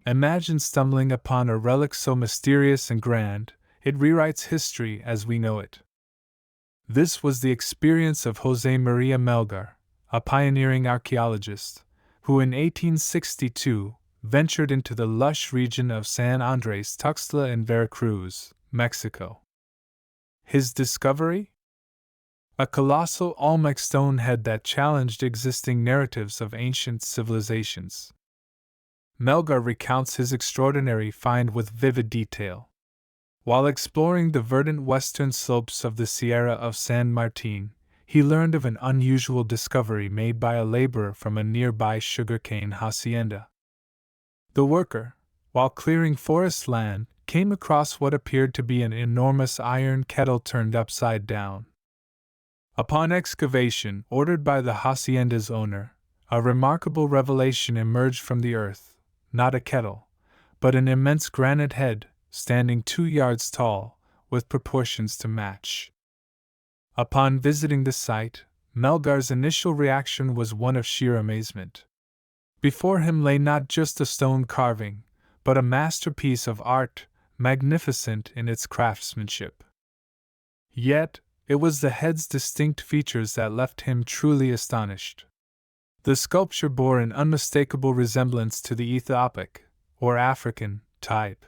Imagine stumbling upon a relic so mysterious and grand, it rewrites history as we know it. This was the experience of José María Melgar, a pioneering archaeologist, who in 1862 ventured into the lush region of San Andrés Tuxtla in Veracruz, Mexico. His discovery? A colossal Olmec stone head that challenged existing narratives of ancient civilizations. Melgar recounts his extraordinary find with vivid detail. While exploring the verdant western slopes of the Sierra of San Martin, he learned of an unusual discovery made by a laborer from a nearby sugarcane hacienda. The worker, while clearing forest land, came across what appeared to be an enormous iron kettle turned upside down. Upon excavation, ordered by the hacienda's owner, a remarkable revelation emerged from the earth, not a kettle, but an immense granite head, standing 2 yards tall, with proportions to match. Upon visiting the site, Melgar's initial reaction was one of sheer amazement. Before him lay not just a stone carving, but a masterpiece of art, magnificent in its craftsmanship. Yet, it was the head's distinct features that left him truly astonished. The sculpture bore an unmistakable resemblance to the Ethiopic, or African, type.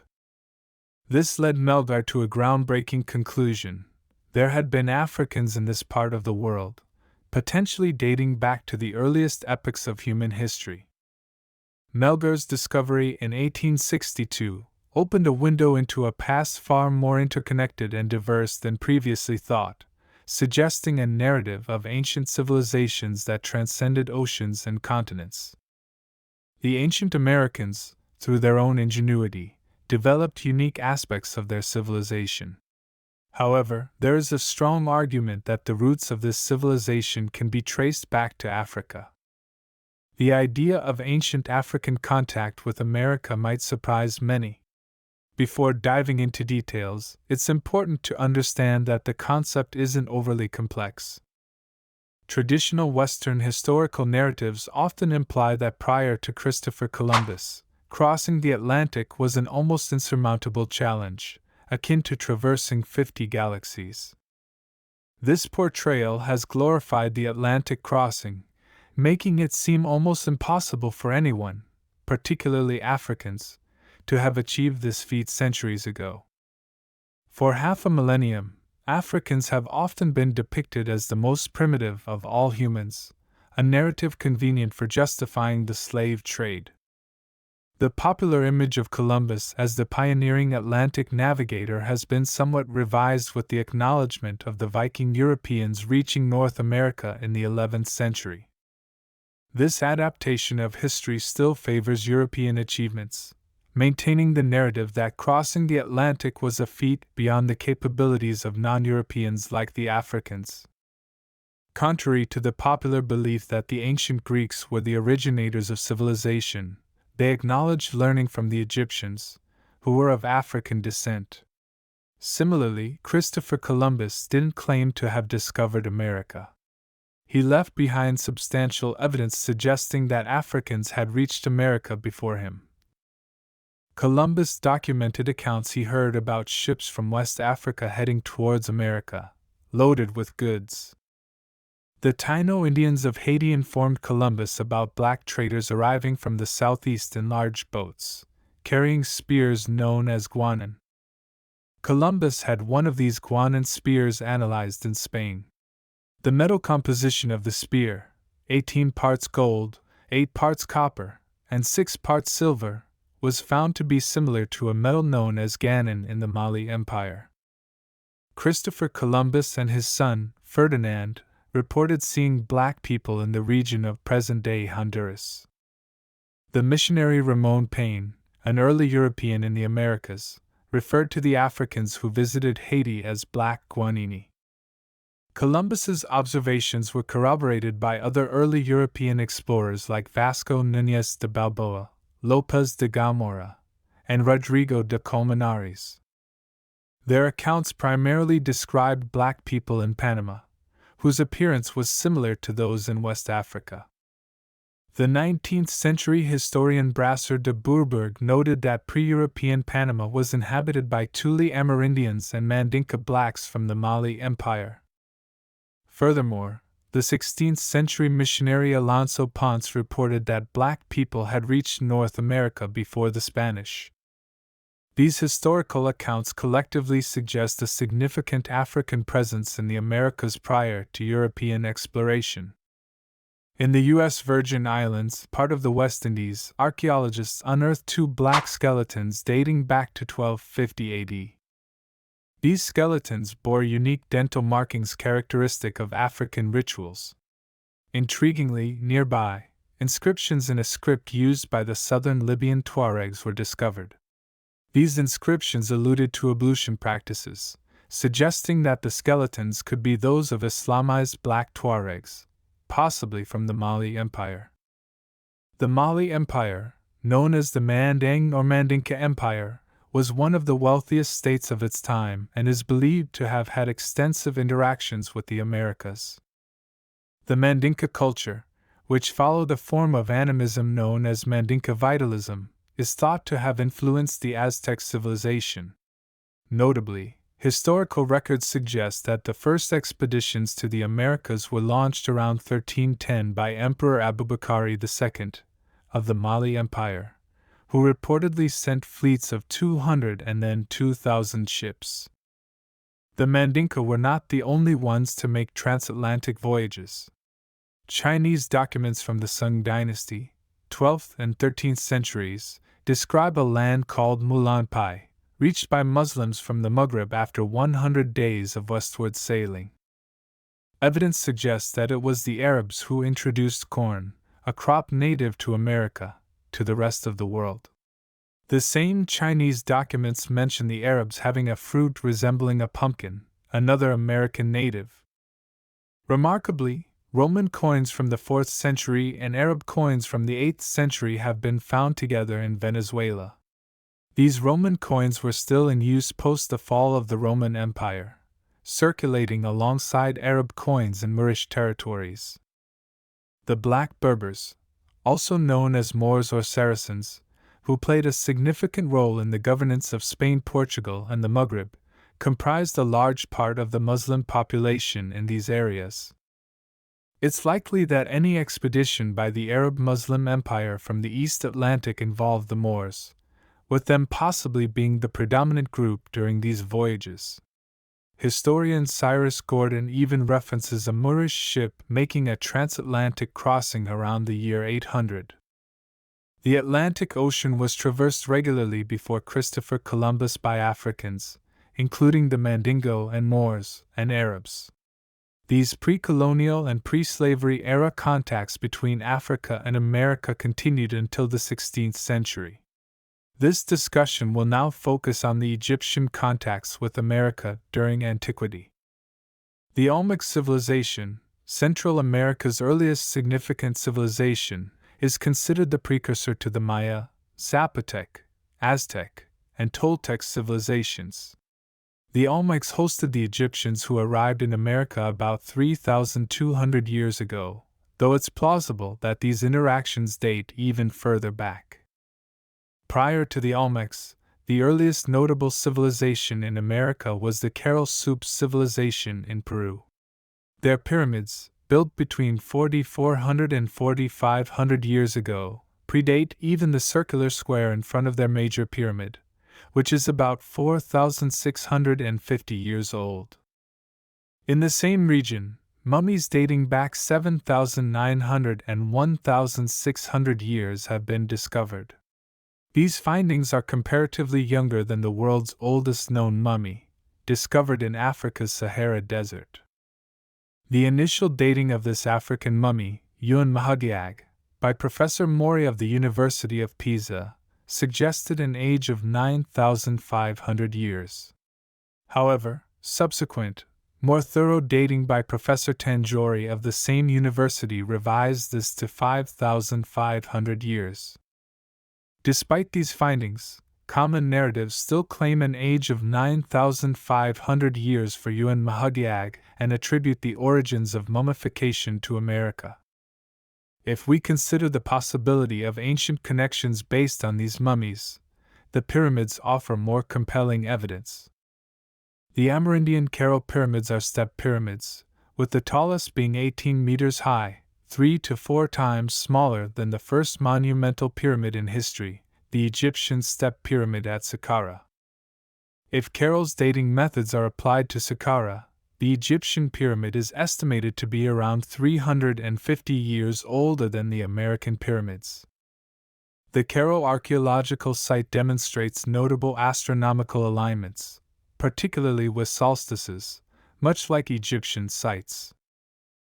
This led Melgar to a groundbreaking conclusion. There had been Africans in this part of the world, potentially dating back to the earliest epochs of human history. Melgar's discovery in 1862 opened a window into a past far more interconnected and diverse than previously thought, suggesting a narrative of ancient civilizations that transcended oceans and continents. The ancient Americans, through their own ingenuity, developed unique aspects of their civilization. However, there is a strong argument that the roots of this civilization can be traced back to Africa. The idea of ancient African contact with America might surprise many. Before diving into details, it's important to understand that the concept isn't overly complex. Traditional Western historical narratives often imply that prior to Christopher Columbus, crossing the Atlantic was an almost insurmountable challenge, akin to traversing 50 galaxies. This portrayal has glorified the Atlantic crossing, making it seem almost impossible for anyone, particularly Africans, to have achieved this feat centuries ago. For half a millennium, Africans have often been depicted as the most primitive of all humans, a narrative convenient for justifying the slave trade. The popular image of Columbus as the pioneering Atlantic navigator has been somewhat revised with the acknowledgement of the Viking Europeans reaching North America in the 11th century. This adaptation of history still favors European achievements, maintaining the narrative that crossing the Atlantic was a feat beyond the capabilities of non-Europeans like the Africans. Contrary to the popular belief that the ancient Greeks were the originators of civilization, they acknowledged learning from the Egyptians, who were of African descent. Similarly, Christopher Columbus didn't claim to have discovered America. He left behind substantial evidence suggesting that Africans had reached America before him. Columbus documented accounts he heard about ships from West Africa heading towards America, loaded with goods. The Taino Indians of Haiti informed Columbus about black traders arriving from the southeast in large boats, carrying spears known as guanan. Columbus had one of these guanan spears analyzed in Spain. The metal composition of the spear, 18 parts gold, 8 parts copper, and 6 parts silver, was found to be similar to a metal known as ganan in the Mali Empire. Christopher Columbus and his son, Ferdinand, reported seeing black people in the region of present-day Honduras. The missionary Ramon Payne, an early European in the Americas, referred to the Africans who visited Haiti as black Guanini. Columbus's observations were corroborated by other early European explorers like Vasco Núñez de Balboa, López de Gomara, and Rodrigo de Colmenares. Their accounts primarily described black people in Panama, whose appearance was similar to those in West Africa. The 19th century historian Brasser de Bourbourg noted that pre-European Panama was inhabited by Tule Amerindians and Mandinka blacks from the Mali Empire. Furthermore, the 16th century missionary Alonso Ponce reported that black people had reached North America before the Spanish. These historical accounts collectively suggest a significant African presence in the Americas prior to European exploration. In the U.S. Virgin Islands, part of the West Indies, archaeologists unearthed 2 black skeletons dating back to 1250 AD. These skeletons bore unique dental markings characteristic of African rituals. Intriguingly, nearby, inscriptions in a script used by the southern Libyan Tuaregs were discovered. These inscriptions alluded to ablution practices, suggesting that the skeletons could be those of Islamized black Tuaregs, possibly from the Mali Empire. The Mali Empire, known as the Manding or Mandinka Empire, was one of the wealthiest states of its time and is believed to have had extensive interactions with the Americas. The Mandinka culture, which followed a form of animism known as Mandinka vitalism, is thought to have influenced the Aztec civilization. Notably, historical records suggest that the first expeditions to the Americas were launched around 1310 by Emperor Abubakari II of the Mali Empire, who reportedly sent fleets of 200 and then 2,000 ships. The Mandinka were not the only ones to make transatlantic voyages. Chinese documents from the Sung dynasty, 12th and 13th centuries, describe a land called Mulanpai, reached by Muslims from the Maghreb after 100 days of westward sailing. Evidence suggests that it was the Arabs who introduced corn, a crop native to America, to the rest of the world. The same Chinese documents mention the Arabs having a fruit resembling a pumpkin, another American native. Remarkably, Roman coins from the 4th century and Arab coins from the 8th century have been found together in Venezuela. These Roman coins were still in use post the fall of the Roman Empire, circulating alongside Arab coins in Moorish territories. The Black Berbers, also known as Moors or Saracens, who played a significant role in the governance of Spain, Portugal, and the Maghreb, comprised a large part of the Muslim population in these areas. It's likely that any expedition by the Arab Muslim Empire from the East Atlantic involved the Moors, with them possibly being the predominant group during these voyages. Historian Cyrus Gordon even references a Moorish ship making a transatlantic crossing around the year 800. The Atlantic Ocean was traversed regularly before Christopher Columbus by Africans, including the Mandingo and Moors and Arabs. These pre-colonial and pre-slavery era contacts between Africa and America continued until the 16th century. This discussion will now focus on the Egyptian contacts with America during antiquity. The Olmec civilization, Central America's earliest significant civilization, is considered the precursor to the Maya, Zapotec, Aztec, and Toltec civilizations. The Olmecs hosted the Egyptians who arrived in America about 3,200 years ago, though it's plausible that these interactions date even further back. Prior to the Olmecs, the earliest notable civilization in America was the Carol Soup civilization in Peru. Their pyramids, built between 4,400 and 4,500 years ago, predate even the circular square in front of their major pyramid, which is about 4,650 years old. In the same region, mummies dating back 7,900 and 1,600 years have been discovered. These findings are comparatively younger than the world's oldest known mummy, discovered in Africa's Sahara Desert. The initial dating of this African mummy, Yuan Mahagiag, by Professor Mori of the University of Pisa, suggested an age of 9,500 years. However, subsequent, more thorough dating by Professor Tanjori of the same university revised this to 5,500 years. Despite these findings, common narratives still claim an age of 9,500 years for Yuan Mahagiag and attribute the origins of mummification to America. If we consider the possibility of ancient connections based on these mummies, the pyramids offer more compelling evidence. The Amerindian Cairo pyramids are step pyramids, with the tallest being 18 meters high, 3 to 4 times smaller than the first monumental pyramid in history, the Egyptian step pyramid at Saqqara. If Cairo's dating methods are applied to Saqqara, the Egyptian pyramid is estimated to be around 350 years older than the American pyramids. The Cairo archaeological site demonstrates notable astronomical alignments, particularly with solstices, much like Egyptian sites.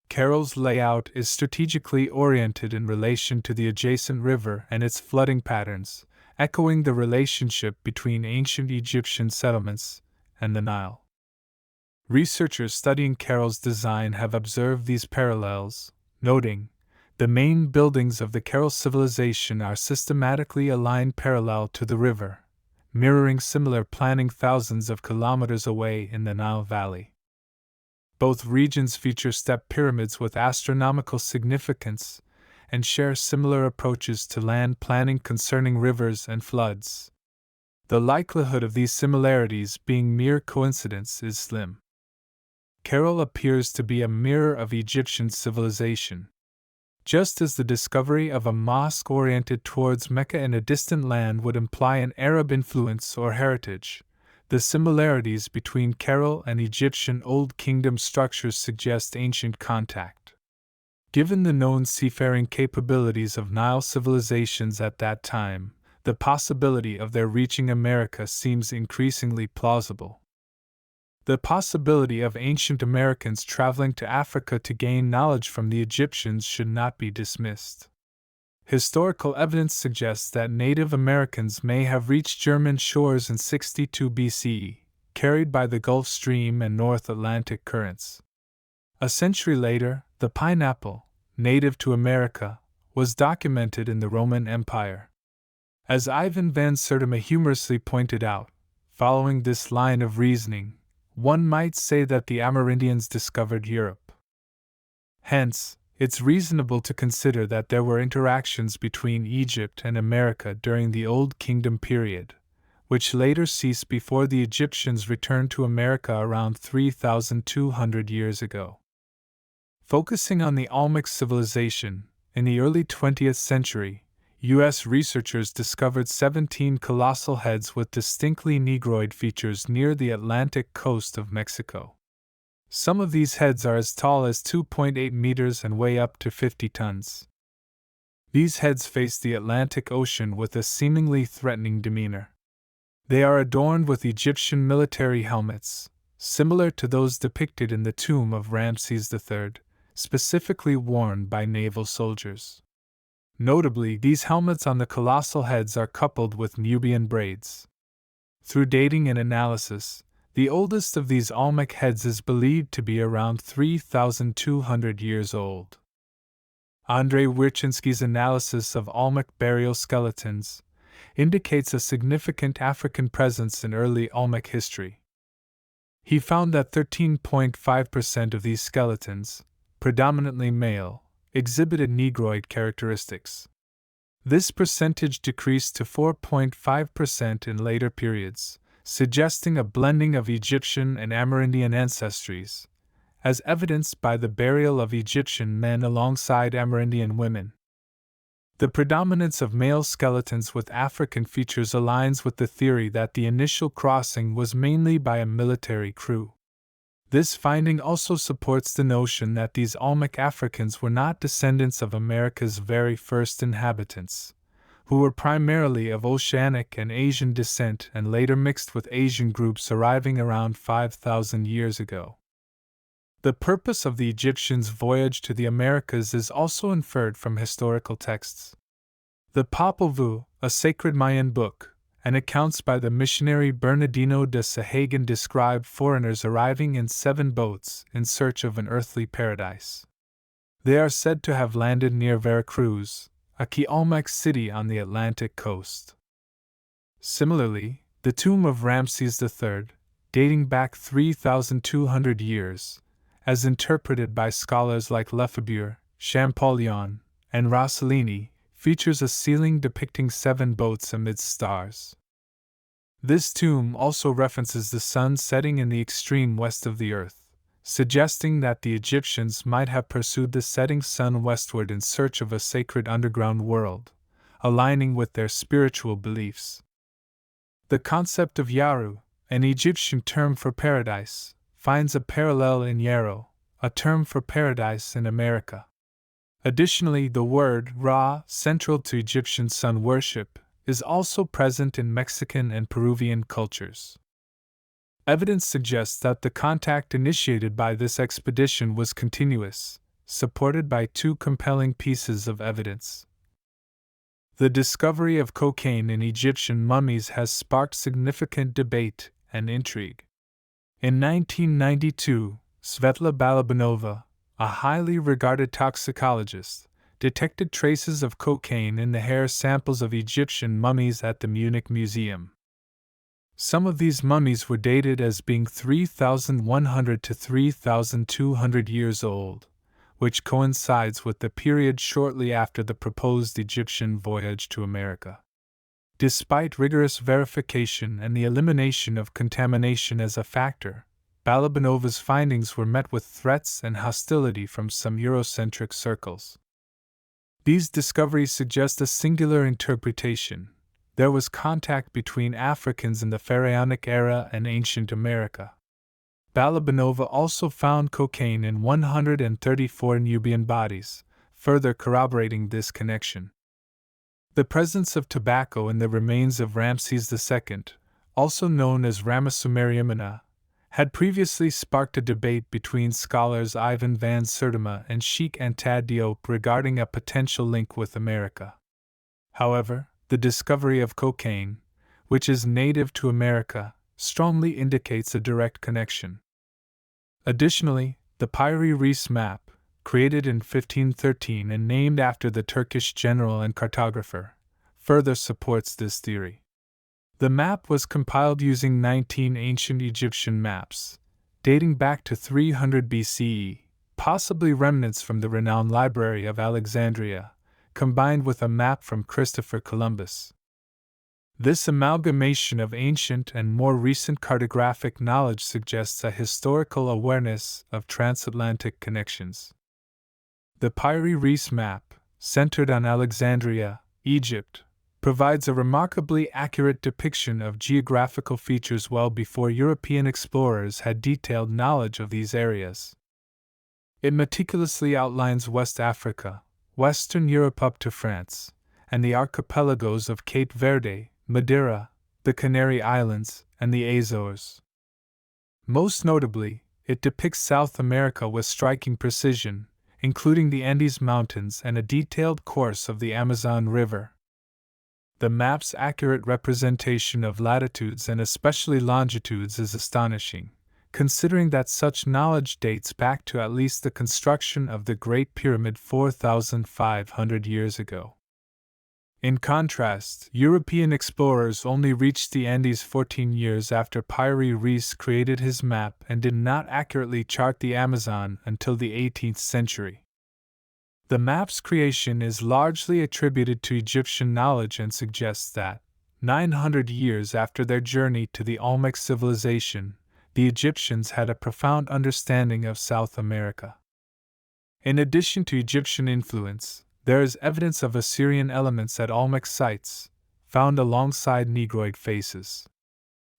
Cairo's layout is strategically oriented in relation to the adjacent river and its flooding patterns, echoing the relationship between ancient Egyptian settlements and the Nile. Researchers studying Cairo's design have observed these parallels, noting, the main buildings of the Cairo civilization are systematically aligned parallel to the river, mirroring similar planning thousands of kilometers away in the Nile Valley. Both regions feature step pyramids with astronomical significance and share similar approaches to land planning concerning rivers and floods. The likelihood of these similarities being mere coincidence is slim. Cairo appears to be a mirror of Egyptian civilization. Just as the discovery of a mosque oriented towards Mecca in a distant land would imply an Arab influence or heritage, the similarities between Cairo and Egyptian Old Kingdom structures suggest ancient contact. Given the known seafaring capabilities of Nile civilizations at that time, the possibility of their reaching America seems increasingly plausible. The possibility of ancient Americans traveling to Africa to gain knowledge from the Egyptians should not be dismissed. Historical evidence suggests that Native Americans may have reached German shores in 62 BCE, carried by the Gulf Stream and North Atlantic currents. A century later, the pineapple, native to America, was documented in the Roman Empire. As Ivan van Sertima humorously pointed out, following this line of reasoning, one might say that the Amerindians discovered Europe. Hence, it's reasonable to consider that there were interactions between Egypt and America during the Old Kingdom period, which later ceased before the Egyptians returned to America around 3,200 years ago. Focusing on the Olmecs civilization, in the early 20th century, U.S. researchers discovered 17 colossal heads with distinctly negroid features near the Atlantic coast of Mexico. Some of these heads are as tall as 2.8 meters and weigh up to 50 tons. These heads face the Atlantic Ocean with a seemingly threatening demeanor. They are adorned with Egyptian military helmets, similar to those depicted in the tomb of Ramses III, specifically worn by naval soldiers. Notably, these helmets on the colossal heads are coupled with Nubian braids. Through dating and analysis, the oldest of these Olmec heads is believed to be around 3,200 years old. Andrei Wierchinski's analysis of Olmec burial skeletons indicates a significant African presence in early Olmec history. He found that 13.5% of these skeletons, predominantly male, exhibited negroid characteristics. This percentage decreased to 4.5% in later periods, suggesting a blending of Egyptian and Amerindian ancestries, as evidenced by the burial of Egyptian men alongside Amerindian women. The predominance of male skeletons with African features aligns with the theory that the initial crossing was mainly by a military crew. This finding also supports the notion that these Olmec Africans were not descendants of America's very first inhabitants, who were primarily of Oceanic and Asian descent and later mixed with Asian groups arriving around 5,000 years ago. The purpose of the Egyptians' voyage to the Americas is also inferred from historical texts. The Popol Vuh, a sacred Mayan book, and accounts by the missionary Bernardino de Sahagun describe foreigners arriving in 7 boats in search of an earthly paradise. They are said to have landed near Veracruz, a key Olmec city on the Atlantic coast. Similarly, the tomb of Ramses III, dating back 3,200 years, as interpreted by scholars like Lefebvre, Champollion, and Rossellini, features a ceiling depicting 7 boats amidst stars. This tomb also references the sun setting in the extreme west of the earth, suggesting that the Egyptians might have pursued the setting sun westward in search of a sacred underground world, aligning with their spiritual beliefs. The concept of Yaru, an Egyptian term for paradise, finds a parallel in Yarrow, a term for paradise in America. Additionally, the word Ra, central to Egyptian sun worship, is also present in Mexican and Peruvian cultures. Evidence suggests that the contact initiated by this expedition was continuous, supported by 2 compelling pieces of evidence. The discovery of cocaine in Egyptian mummies has sparked significant debate and intrigue. In 1992, Svetla Balabanova, a highly regarded toxicologist, detected traces of cocaine in the hair samples of Egyptian mummies at the Munich Museum. Some of these mummies were dated as being 3,100 to 3,200 years old, which coincides with the period shortly after the proposed Egyptian voyage to America. Despite rigorous verification and the elimination of contamination as a factor, Balabanova's findings were met with threats and hostility from some Eurocentric circles. These discoveries suggest a singular interpretation. There was contact between Africans in the Pharaonic era and ancient America. Balabanova also found cocaine in 134 Nubian bodies, further corroborating this connection. The presence of tobacco in the remains of Ramses II, also known as MesoAmerica, had previously sparked a debate between scholars Ivan van Sertima and Sheikh Anta Diop regarding a potential link with America. However, the discovery of cocaine, which is native to America, strongly indicates a direct connection. Additionally, the Piri-Reis map, created in 1513 and named after the Turkish general and cartographer, further supports this theory. The map was compiled using 19 ancient Egyptian maps, dating back to 300 BCE, possibly remnants from the renowned Library of Alexandria, combined with a map from Christopher Columbus. This amalgamation of ancient and more recent cartographic knowledge suggests a historical awareness of transatlantic connections. The Piri-Reis map, centered on Alexandria, Egypt, provides a remarkably accurate depiction of geographical features well before European explorers had detailed knowledge of these areas. It meticulously outlines West Africa, Western Europe up to France, and the archipelagos of Cape Verde, Madeira, the Canary Islands, and the Azores. Most notably, it depicts South America with striking precision, including the Andes Mountains and a detailed course of the Amazon River. The map's accurate representation of latitudes and especially longitudes is astonishing, considering that such knowledge dates back to at least the construction of the Great Pyramid 4,500 years ago. In contrast, European explorers only reached the Andes 14 years after Piri-Reis created his map and did not accurately chart the Amazon until the 18th century. The map's creation is largely attributed to Egyptian knowledge and suggests that, 900 years after their journey to the Olmecs civilization, the Egyptians had a profound understanding of South America. In addition to Egyptian influence, there is evidence of Assyrian elements at Olmec sites, found alongside Negroid faces.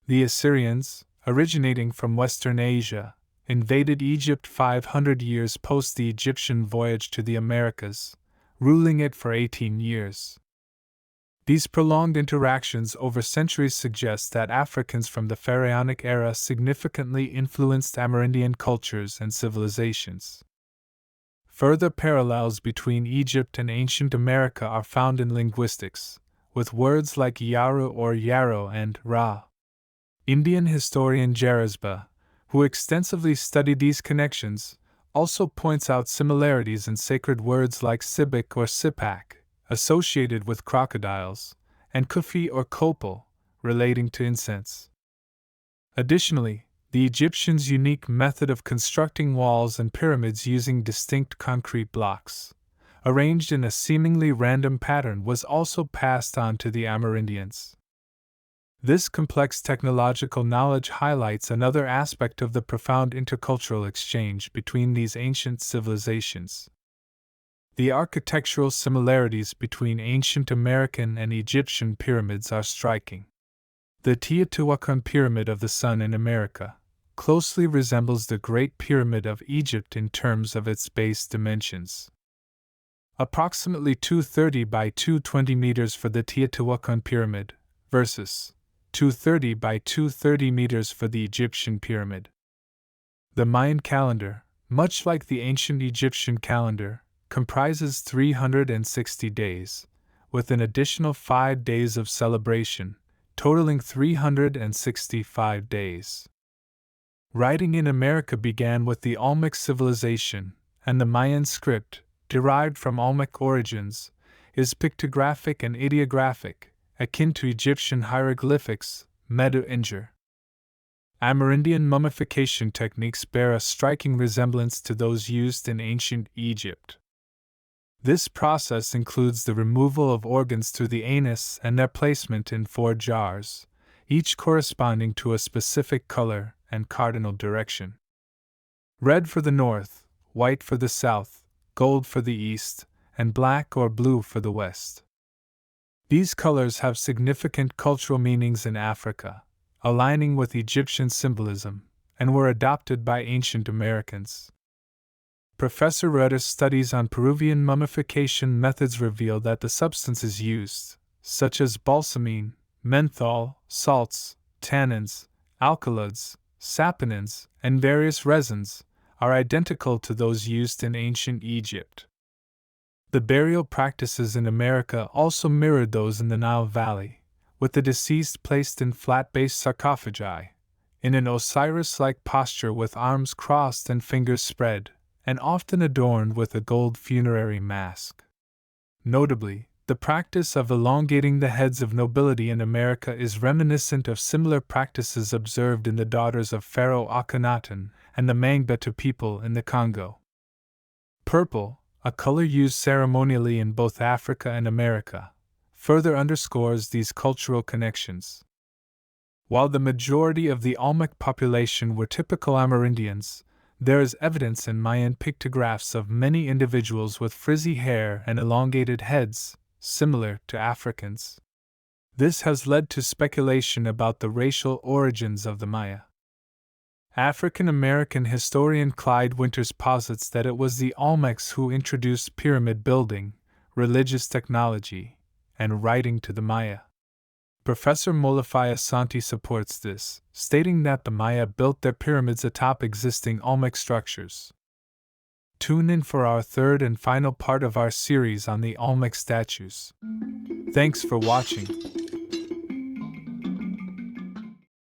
The Assyrians, originating from Western Asia, invaded Egypt 500 years post the Egyptian voyage to the Americas, ruling it for 18 years. These prolonged interactions over centuries suggest that Africans from the Pharaonic era significantly influenced Amerindian cultures and civilizations. Further parallels between Egypt and ancient America are found in linguistics, with words like Yaru or Yarrow and Ra. Indian historian Jarazba, who extensively studied these connections, also points out similarities in sacred words like Sibik or Sipak, associated with crocodiles, and Kufi or Kopal, relating to incense. Additionally, the Egyptians' unique method of constructing walls and pyramids using distinct concrete blocks, arranged in a seemingly random pattern, was also passed on to the Amerindians. This complex technological knowledge highlights another aspect of the profound intercultural exchange between these ancient civilizations. The architectural similarities between ancient American and Egyptian pyramids are striking. The Teotihuacan Pyramid of the Sun in America closely resembles the Great Pyramid of Egypt in terms of its base dimensions. Approximately 230 by 220 meters for the Teotihuacan Pyramid versus 230 by 230 meters for the Egyptian pyramid. The Mayan calendar, much like the ancient Egyptian calendar, comprises 360 days, with an additional 5 days of celebration, totaling 365 days. Writing in America began with the Olmec civilization, and the Mayan script, derived from Olmec origins, is pictographic and ideographic, akin to Egyptian hieroglyphics, Medu-Inger. Amerindian mummification techniques bear a striking resemblance to those used in ancient Egypt. This process includes the removal of organs through the anus and their placement in 4 jars, each corresponding to a specific color and cardinal direction. Red for the north, white for the south, gold for the east, and black or blue for the west. These colors have significant cultural meanings in Africa, aligning with Egyptian symbolism, and were adopted by ancient Americans. Professor Rudder's studies on Peruvian mummification methods reveal that the substances used, such as balsamine, menthol, salts, tannins, alkaloids, saponins, and various resins, are identical to those used in ancient Egypt. The burial practices in America also mirrored those in the Nile Valley, with the deceased placed in flat-based sarcophagi, in an Osiris-like posture with arms crossed and fingers spread, and often adorned with a gold funerary mask. Notably, the practice of elongating the heads of nobility in America is reminiscent of similar practices observed in the daughters of Pharaoh Akhenaten and the Mangbetu people in the Congo. Purple, a color used ceremonially in both Africa and America, further underscores these cultural connections. While the majority of the Olmec population were typical Amerindians, there is evidence in Mayan pictographs of many individuals with frizzy hair and elongated heads, similar to Africans. This has led to speculation about the racial origins of the Maya. African-American historian Clyde Winters posits that it was the Olmecs who introduced pyramid building, religious technology, and writing to the Maya. Professor Molafai Asante supports this, stating that the Maya built their pyramids atop existing Olmec structures. Tune in for our third and final part of our series on the Olmec statues. Thanks for watching.